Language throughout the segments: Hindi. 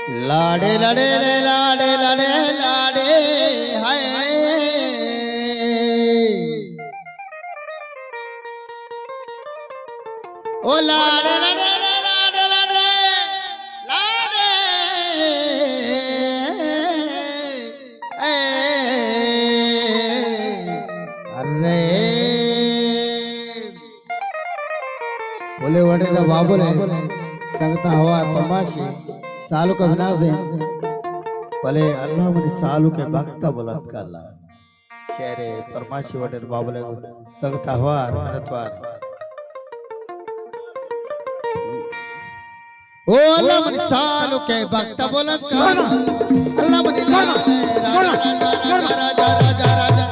लाडे लड़े ले लाडे लड़े लाडे हाय ओ लाडे लड़े ले लाडे लड़े लाडे अरे बोले वडे ना बाबूले संगता हवा परमाशी सालू का विनाश है भले अल्लाह मनी सालू के भक्त बुलंद कर ला शेरे परमाशी वडर बाबुले संगता हवा मनत्वार ओ अल्लाह मनी सालू के भक्त बुलंद कर अल्लाह मनी राजा राजा राजा राजा राजा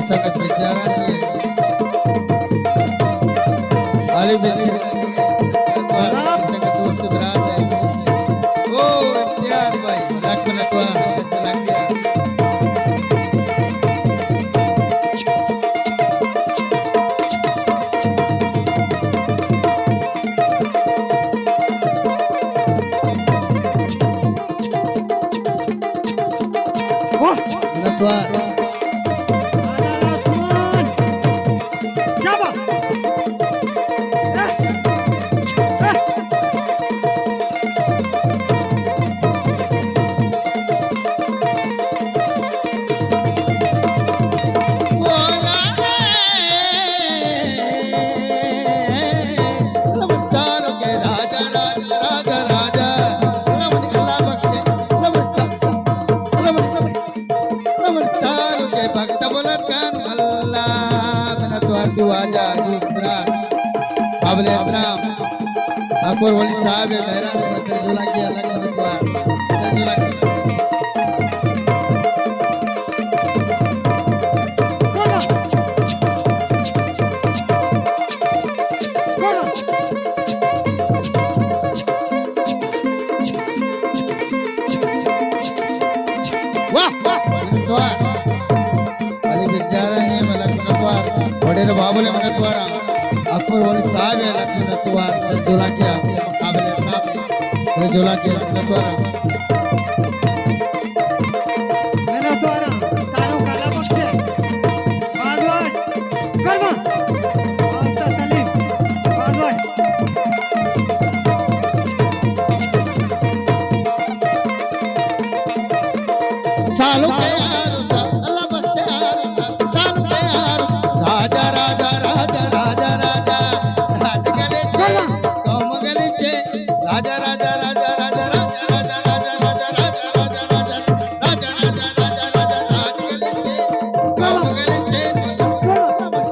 संगत विचारा आलिम संगत दोस्त विराज है ओ इम्तियाज भाई लक्ष्मण तो लग गया नतवार अकबर वली साहब है मेहरान बदल झूला की अलग मतवार झूला की वाह मतवार अली बेचारा नहीं मलक मतवार बड़े बाबूले मतवार अकबर वली साहब है लक्ष्मण मतवार झूला किया मुकाबले अपना झूला किया मतवार मैंने द्वारा तारों का लपक से बादवाज करवा आफ्ता तलीम बादवाज सालों के यार अल्लाह बख्शे यार सालों के यार राजा राजा राजा राजा राजा राजा गले चे कौम गले चे राजा राजा राजा राजा राजा राजा राजा राजा राजा राजा राजा राजा राजा राजा राजा राज गले चे कौम गले चे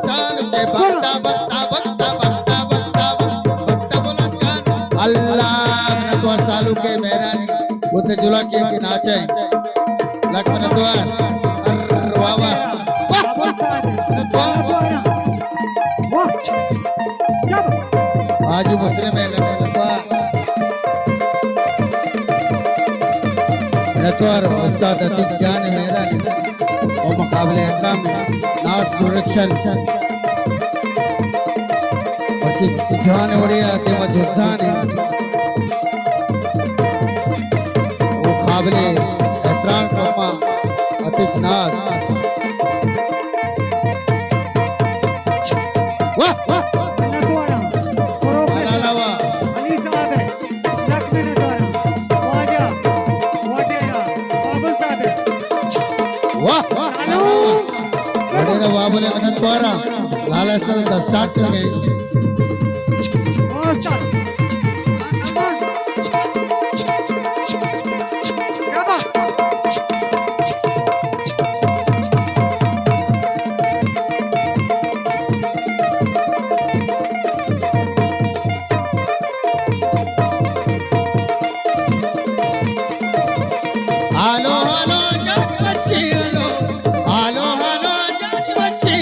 सालों के भक्ता भक्ता भक्ता भक्ता भक्ता भक्ता बुलंद कर अल्लाह मेरा तो सालों के मेहरानी उते जुला के नाचे लक्ष्मण द्वार वाह वाह आज मुस्लिम है लक्ष्मण द्वार उस्ताद अतीक जान मेरा और मुकाबले अकराम नाज प्रोडक्शन जान बढ़िया देव जुजान वो काबले एहतराम कमा अतीक नाज मैंने द्वारा अलावा अली साहब है द्वारा लालेश्वर दस्तार कर गए और चल क्या बात आलो आलो जात बच्चे आलो आलो जात बच्चे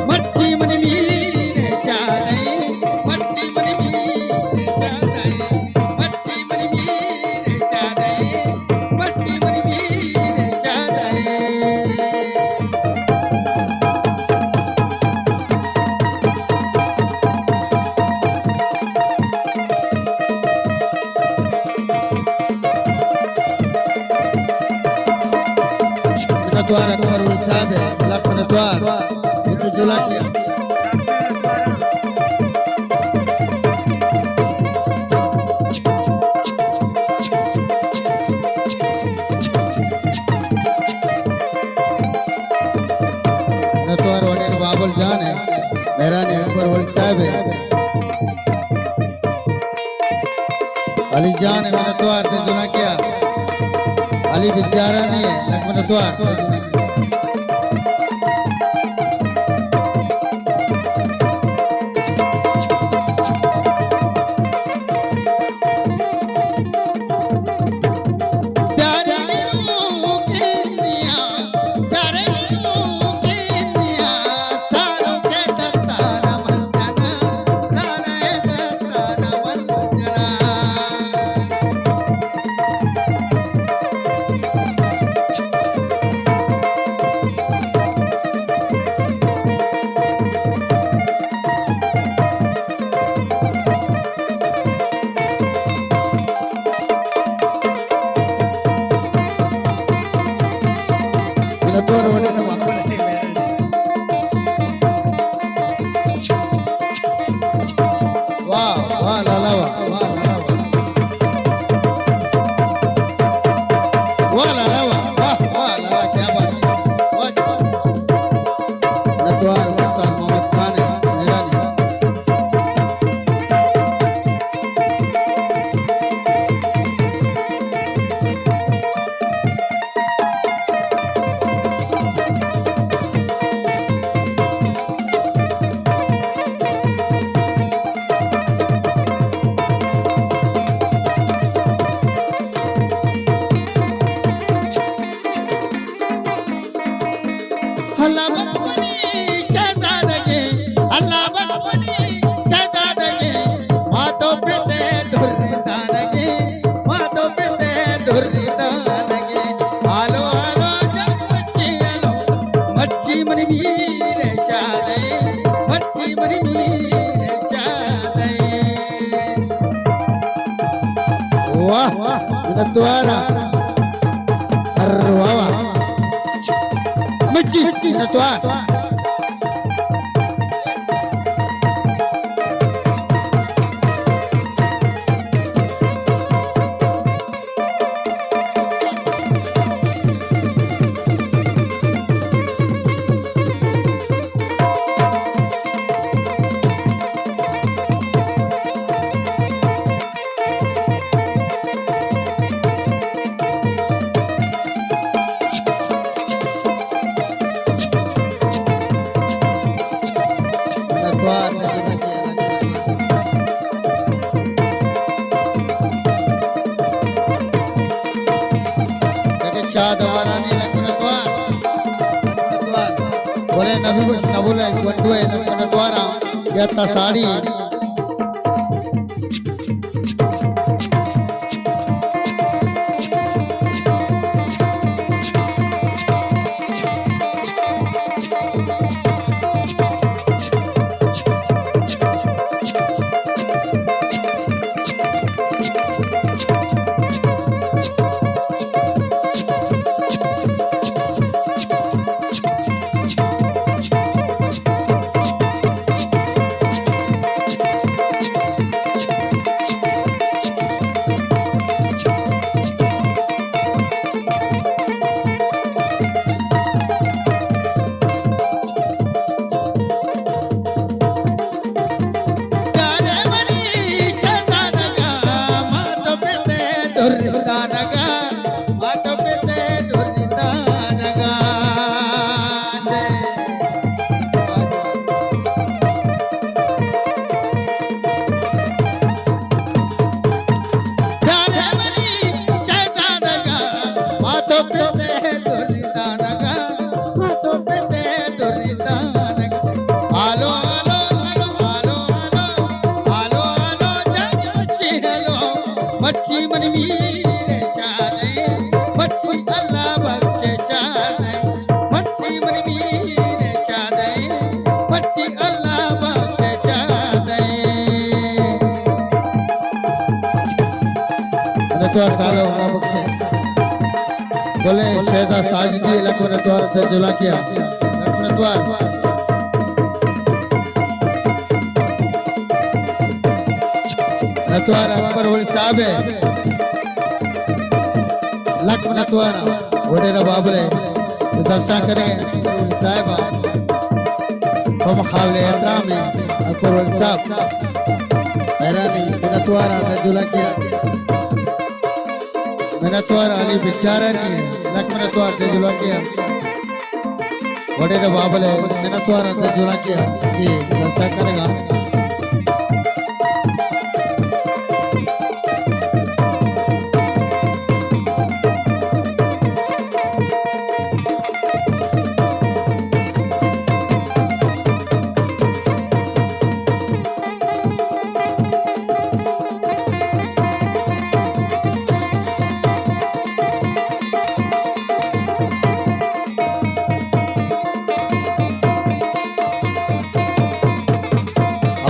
मच्छी मन मीरे शादई मच्छी मन मीरे शादई मच्छी मन मीरे शादई मच्छी मन मीरे शादई द्वार अकबर साहब है लखन द्वार उनके जुला किया द्वार वडेर बाबुल जान है मेरा ने अकबर वल साहब है अली जान है मेरा द्वार ने जुला किया अली बिचारा नहीं है लखन द्वार तोर वडे ने बाबुल है मेरे वाह वाह लाला वाह वाह लाला वाह लाला वाह वाह वाह लाला क्या बात वाह नतवार उस्ताद मोहम्मद खान है मेरा नहीं अल्लाह बकवनी शहजादगे अल्लाह बकवनी शहजादगे मातो पे दुर्दानगे मातो पे दुर्दानगे आलो आलो जग बच्चे आलो मच्छी मन मीरे शादे मच्छी मन मीरे शादे वाह वाह द्वारा अरे वाह वाह Mesti na tuan. द्वार नदी में लेकिन शाद हमारा नहीं लगन द्वार बोले नबी कुछ न बोले गंडू है लगन द्वारा या तसाड़ी मच्छी मन मीरे शादे मच्छी अल्लाह बख्शे शादे मच्छी मन मीरे शादे मच्छी अल्लाह बख्शे शादे ने तो सालो अल्लाह बख्शे बोले शहदा साजदी लखो ने तो से जुला किया लखो ने तो नतवारा अकबर वली साहब है लख नतवारा वडेरा बाबरे दर्शा करेंगे अकबर वली साहब हम मुकाबले एहतराम है अकबर वली साहब हैरानी नतवारा ने जुला किया नतवारा अली बेचारा नहीं है लख नतवारा ने जुला किया वडेरा बाबरे नतवारा ने जुला किया जी दर्शा करेगा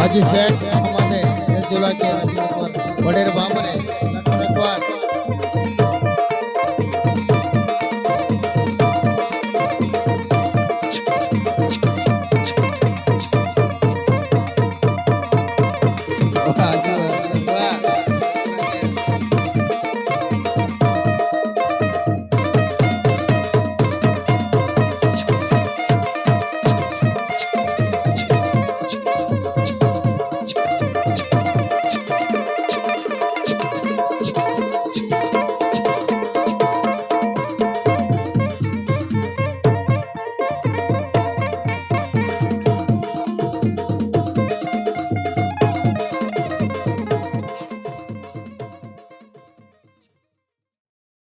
हाजी शेख मोहम्मद है जुला के वडेर बाबर है लखनऊ